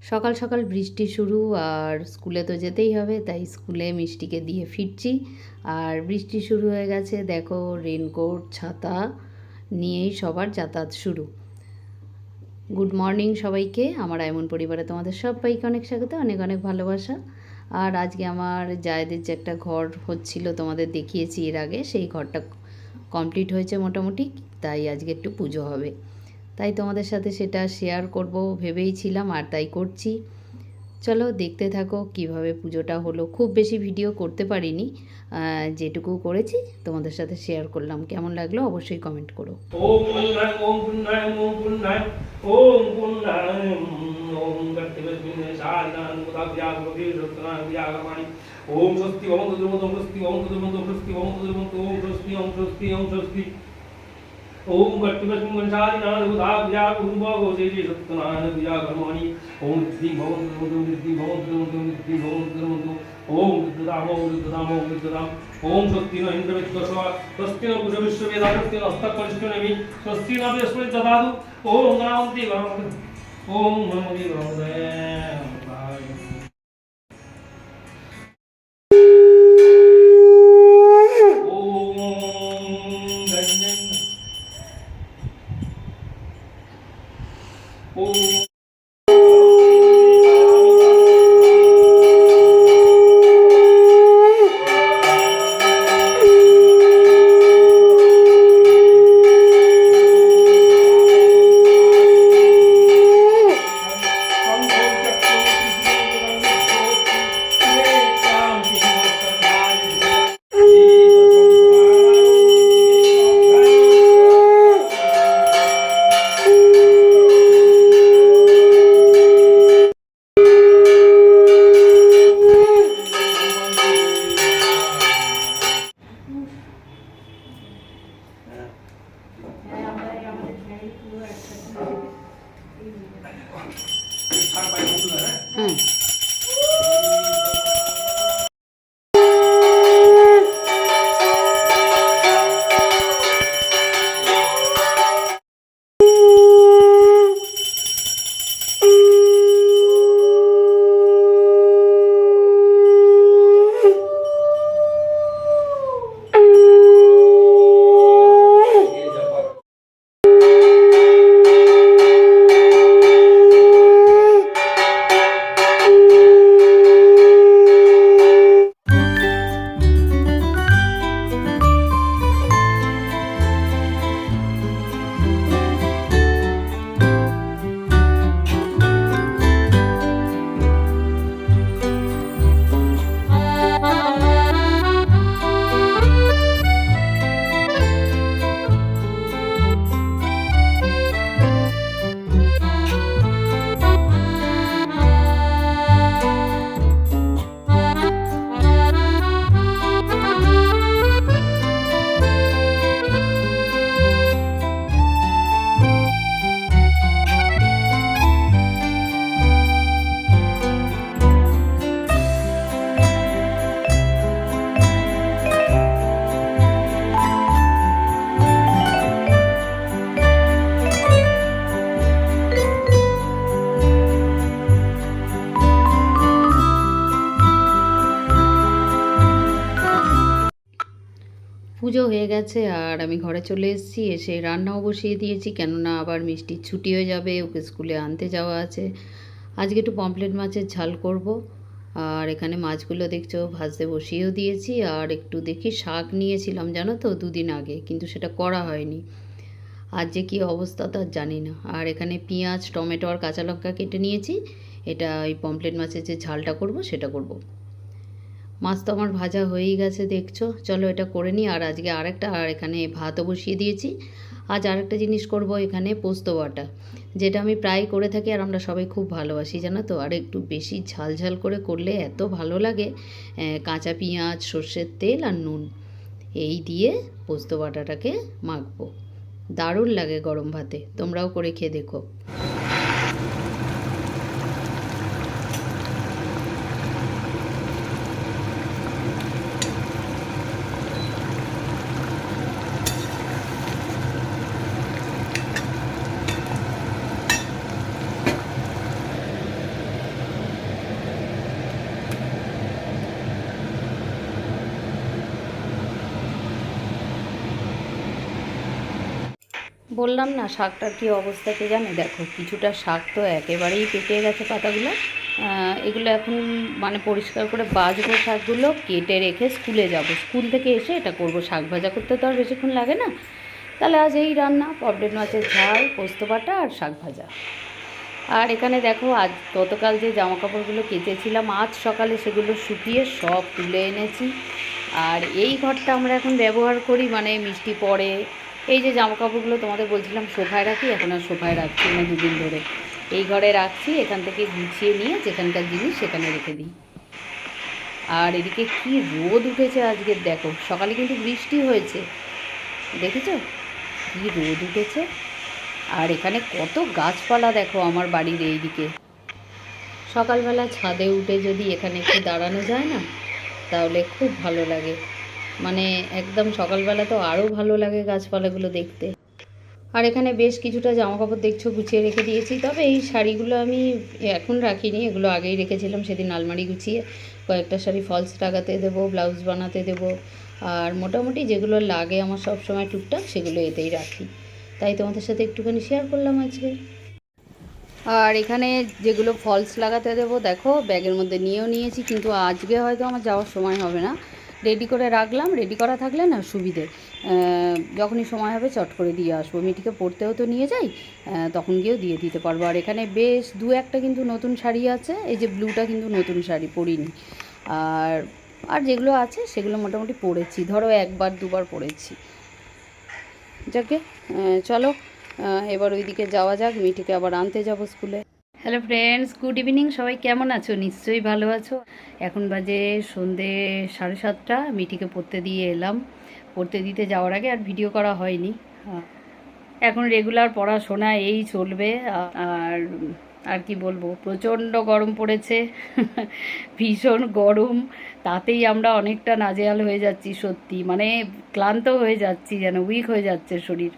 সকাল সকাল বৃষ্টি শুরু, আর স্কুলে তো যেতেই হবে, তাই স্কুলে মিষ্টিকে দিয়ে ফিরছি। আর বৃষ্টি শুরু হয়ে গেছে, দেখো রেনকোট ছাতা নিয়েই সবার যাতায়াত শুরু। গুড মর্নিং সবাইকে, আমার এমন পরিবারে তোমাদের সবাইকে অনেক স্বাগত, অনেক অনেক ভালোবাসা। আর আজকে আমার জায়েদের যে একটা ঘর হচ্ছিল তোমাদের দেখিয়েছি এর আগে, সেই ঘরটা কমপ্লিট হয়েছে মোটামুটি, তাই আজকে একটু পুজো হবে, তাই তোমাদের সাথে সেটা শেয়ার করব ভেবেই ছিলাম, আর তাই করছি। চলো দেখতে থাকো কিভাবে পুজোটা হলো। খুব বেশি ভিডিও করতে পারিনি, যেটুকু করেছি তোমাদের সাথে শেয়ার করলাম। কেমন লাগলো অবশ্যই কমেন্ট করো। ওম পুণ্যায় ওম পুণ্যায় ওম পুণ্যায় ওম পুণ্যায় ওম গর্তিবেশমিন্দেশানান মুদাভ্যাগভীরত্নাভ্যাগমানি ওম স্বস্তি ওম দুর্মত স্বস্তি ওম দুর্মত স্বস্তি ওম দুর্মত ওম স্বস্তি ওম স্বস্তি ওম স্বস্তি ओम गट्टिवस्मिन्शादिनान उदाभ्यागुरुभोगोजेजे सत्तनान व्यागमानि ओम सिद्धि भवन्तु सिद्धि भवन्तु सिद्धि भवन्तु ओम विद्युदामो विद्युदामो विद्युदाम ओम स्वस्ति न इन्द्रमित्वस्वा स्वस्ति न पुरुषविश्ववेदा स्वस्ति न हस्तपरिष्कृणमि स्वस्ति न बृहस्पति ददातु ओम नामति गणपति ओम नमो गणपते পুজো হয়ে গেছে আর আমি ঘরে চলে এসেছি, এসে রান্নাও বসিয়ে দিয়েছি, কেননা আবার মিষ্টির ছুটি হয়ে যাবে, ওকে স্কুলে আনতে যাওয়া আছে। আজকে একটু পমফ্রেট মাছের ঝাল করব। আর এখানে মাছগুলো দেখছো ভাজতে বসিয়েও দিয়েছি। আর একটু দেখি শাক নিয়েছিলাম জানো তো 2 দিন আগে, কিন্তু সেটা করা হয়নি। আজ যে কী অবস্থা তার জানি না। আর এখানে পেঁয়াজ টমেটো আর কাঁচা লঙ্কা কেটে নিয়েছি, এটা ওই পমফ্রেট মাছের যে ঝালটা করব সেটা করব। মাছ তো আমার ভাজা হয়েই গেছে দেখছো, চলো এটা করে নিই। আর আজকে আর এখানে ভাতও বসিয়ে দিয়েছি। আজ আরেকটা জিনিস করব, এখানে পোস্ত বাটা, যেটা আমি প্রায় করে থাকি আর আমরা সবাই খুব ভালোবাসি জানো তো। আর একটু বেশি ঝাল ঝাল করে করলে এত ভালো লাগে। কাঁচা পেঁয়াজ, সর্ষের তেল আর নুন এই দিয়ে পোস্ত বাটাটাকে মাখবো, দারুণ লাগে গরম ভাতে। তোমরাও করে খেয়ে দেখো। বললাম না শাকটার কী অবস্থা কে জানে, দেখো কিছুটা শাক তো একেবারেই পেকে গেছে পাতাগুলো। এগুলো এখন মানে পরিষ্কার করে বাছবো, শাকগুলো কেটে রেখে স্কুলে যাব, স্কুল থেকে এসে এটা করব। শাক ভাজা করতে তো আর বেশিক্ষণ লাগে না। তাহলে আজ এই রান্না, পমফ্রেট মাছের ঝাল, পোস্ত বাটা আর শাক ভাজা। আর এখানে দেখো আজ গতকাল যে জামা কাপড়গুলো কেচেছিলাম আজ সকালে সেগুলো শুকিয়ে সব তুলে এনেছি। আর এই ঘরটা আমরা এখন ব্যবহার করি, মানে মিষ্টি পরে এই যে জামা কাপড়গুলো তোমাদের বলছিলাম সোফায় রাখি, এখন আর সোফায় রাখছি না, দুদিন ধরে এই ঘরে রাখছি। এখান থেকে গুছিয়ে নিয়ে যেখানকার জিনিস সেখানে রেখে দিই। আর এদিকে কি রোদ উঠেছে আজকের, দেখো সকালে কিন্তু বৃষ্টি হয়েছে, দেখেছো কি রোদ উঠেছে। আর এখানে কত গাছপালা দেখো আমার বাড়ির এইদিকে। সকালবেলা ছাদে উঠে যদি এখানে একটু দাঁড়ানো যায় না, তাহলে খুব ভালো লাগে। মানে একদম সকালবেলা তো আরও ভালো লাগে গাছপালাগুলো দেখতে। আর এখানে বেশ কিছুটা জামাকাপড় দেখছো গুছিয়ে রেখে দিয়েছি, তবে এই শাড়িগুলো আমি এখন রাখিনি, এগুলো আগেই রেখেছিলাম সেদিন আলমারি গুছিয়ে। কয়েকটা শাড়ি ফলস লাগাতে দেবো, ব্লাউজ বানাতে দেবো, আর মোটামুটি যেগুলো লাগে আমার সব সময় টুকটাক সেগুলো এতেই রাখি। তাই তোমাদের সাথে একটুখানি শেয়ার করলাম আজকে। আর এখানে যেগুলো ফলস লাগাতে দেবো দেখো ব্যাগের মধ্যে নিয়েও নিয়েছি, কিন্তু আজকে হয়তো আমার যাওয়ার সময় হবে না, রেডি করে রাখলাম। রেডি করা থাকলে না সুবিধে, যখনই সময় হবে চট করে দিয়ে আসবো। মিটিকে পড়তেও তো নিয়ে যাই, তখন গিয়েও দিয়ে দিতে পারবো। আর এখানে বেশ দু একটা কিন্তু নতুন শাড়ি আছে, এই যে ব্লুটা কিন্তু নতুন শাড়ি পরিনি। আর আর যেগুলো আছে সেগুলো মোটামুটি পরেছি, ধরো একবার দুবার পরেছি। যাকে চলো এবার ওইদিকে যাওয়া যাক, মিঠিকে আবার আনতে যাব স্কুলে। Hello friends, good evening. সবাই কেমন আছো? নিশ্চয়ই ভালো আছো। এখন বাজে সন্ধে 7:30, মিঠিকে পড়তে দিয়ে এলাম। পড়তে দিতে যাওয়ার আগে আর ভিডিও করা হয়নি। এখন রেগুলার পড়াশোনা এই চলবে। আর আর কি বলবো, প্রচণ্ড গরম পড়েছে ভীষণ গরম, তাতেই আমরা অনেকটা নাজেহাল হয়ে যাচ্ছি সত্যি। মানে ক্লান্ত হয়ে যাচ্ছি, যেন উইক হয়ে যাচ্ছে শরীর।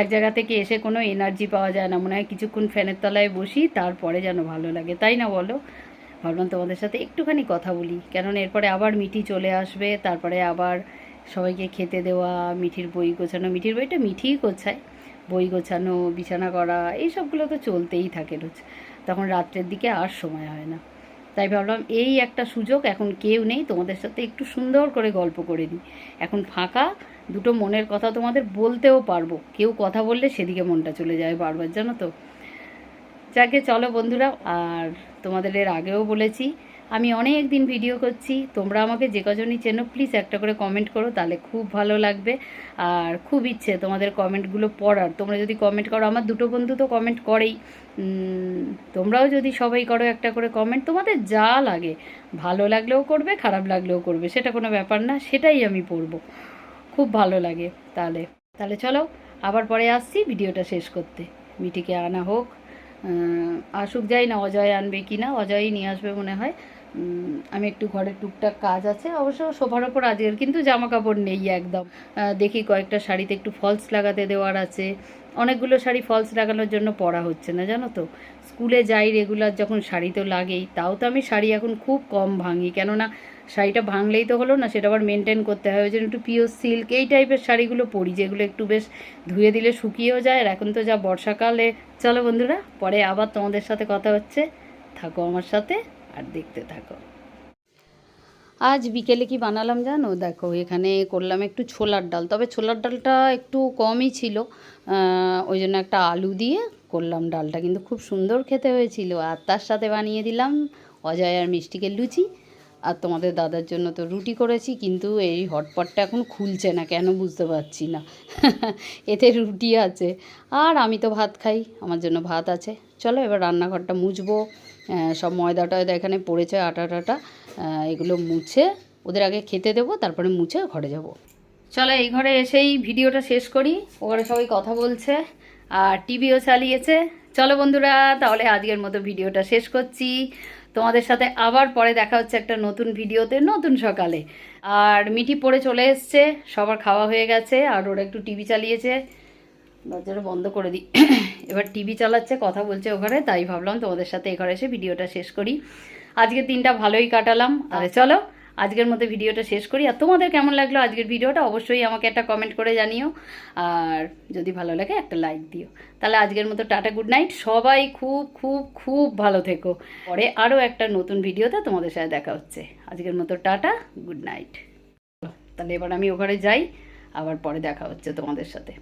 এক জায়গা থেকে এসে কোনো এনার্জি পাওয়া যায় না, মনে হয় কিছুক্ষণ ফ্যানের তলায় বসি তারপরে যেন ভালো লাগে, তাই না বলো? ভাবলাম তোমাদের সাথে একটুখানি কথা বলি, কেননা এরপরে আবার মিঠি চলে আসবে, তারপরে আবার সবাইকে খেতে দেওয়া, মিঠির বই গোছানো। মিঠির বইটা মিঠিই গোছায়, বই গোছানো, বিছানা করা, এই সবগুলো তো চলতেই থাকে রোজ। তখন রাত্রের দিকে আর সময় হয় না। তাই ভাবলাম এই একটা সুযোগ, এখন কেউ নেই, তোমাদের সাথে একটু সুন্দর করে গল্প করে দিই। এখন ফাঁকা, দুটো মনের কথা তোমাদের বলতেও পারবো। কেউ কথা বললে সেদিকে মনটা চলে যায় বারবার, জানো তো। যাকে চলো বন্ধুরা, আর তোমাদের এর আগেও বলেছি আমি অনেক দিন ভিডিও করছি, তোমরা আমাকে যে কজনই চেনো প্লিজ একটা করে কমেন্ট করো, তাহলে খুব ভালো লাগবে। আর খুব ইচ্ছে তোমাদের কমেন্টগুলো পড়ার। তোমরা যদি কমেন্ট করো, আমার দুটো বন্ধু তো কমেন্ট করেই, তোমরাও যদি সবাই করো একটা করে কমেন্ট, তোমাদের যা লাগে, ভালো লাগলেও করবে, খারাপ লাগলেও করবে, সেটা কোনো ব্যাপার না, সেটাই আমি পড়বো, খুব ভালো লাগে। তাহলে তাহলে চলো আবার পরে আসছি ভিডিওটা শেষ করতে। মিঠিকে আনা হোক, আসুক, যাই না অজয় আনবে কি না, অজয়ই নিয়ে আসবে মনে হয়। আমি একটু ঘরের টুকটাক কাজ আছে, অবশ্য সোফার ওপর আজকের কিন্তু জামা কাপড় নেই একদম। দেখি কয়েকটা শাড়িতে একটু ফলস লাগাতে দেওয়ার আছে। অনেকগুলো শাড়ি ফলস লাগানোর জন্য পরা হচ্ছে না, জানো তো। স্কুলে যাই রেগুলার যখন, শাড়ি তো লাগেই। তাও তো আমি শাড়ি এখন খুব কম ভাঙি, কেননা শাড়িটা ভাঙলেই তো হলো না, সেটা আবার মেনটেন করতে হয়। ওই জন্য একটু পিওর সিল্ক এই টাইপের শাড়িগুলো পরি, যেগুলো একটু বেশ ধুয়ে দিলে শুকিয়েও যায়। আর এখন তো যা বর্ষাকালে। চলো বন্ধুরা, পরে আবার তোমাদের সাথে কথা হচ্ছে, থাকো আমার সাথে আর দেখতে থাকো। আজ বিকেলে কি বানালাম জানো? দেখো এখানে করলাম একটু ছোলার ডাল, তবে ছোলার ডালটা একটু কমই ছিল, ওই জন্য একটা আলু দিয়ে করলাম ডালটা, কিন্তু খুব সুন্দর খেতে হয়েছিল। আর তার সাথে বানিয়ে দিলাম অজয় আর মিষ্টিকে লুচি, আর তোমাদের দাদার জন্য তো রুটি করেছি, কিন্তু এই হটপটটা এখন খুলছে না কেন বুঝতে পারছি না এতে রুটি আছে, আর আমি তো ভাত খাই, আমার জন্য ভাত আছে। চলো এবার রান্নাঘরটা মুছবো, সব ময়দা টয়দা এখানে পড়েছে, আটা টাটা, এগুলো মুছে ওদের আগে খেতে দেবো, তারপরে মুছে ঘরে যাব। চলো এই ঘরে এসেই ভিডিওটা শেষ করি, ওখানে সবাই কথা বলছে আর টিভিও চালিয়েছে। চলো বন্ধুরা, তাহলে আজকের মতো ভিডিওটা শেষ করছি। তোমাদের সাথে আবার পরে দেখা হচ্ছে একটা নতুন ভিডিওতে, নতুন সকালে। আর মিঠি পড়ে চলে এসছে, সবার খাওয়া হয়ে গেছে, আর ওরা একটু টিভি চালিয়েছে, দরজাটা বন্ধ করে দিই এবার টিভি চালাচ্ছে, কথা বলছে ওখানে, তাই ভাবলাম তোমাদের সাথে এখানে এসে ভিডিওটা শেষ করি। আজকে দিনটা ভালোই কাটালাম। আর চলো আজকের মতো ভিডিওটা শেষ করি। আর তোমাদের কেমন লাগলো আজকের ভিডিওটা অবশ্যই আমাকে একটা কমেন্ট করে জানিও, আর যদি ভালো লাগে একটা লাইক দিও। তাহলে আজকের মতো টাটা, গুড নাইট। সবাই খুব খুব খুব ভালো থেকো। পরে আরও একটা নতুন ভিডিওতে তোমাদের সাথে দেখা হচ্ছে। আজকের মতো টাটা, গুড নাইট। তাহলে এবার আমি ওখানে যাই, আবার পরে দেখা হচ্ছে তোমাদের সাথে।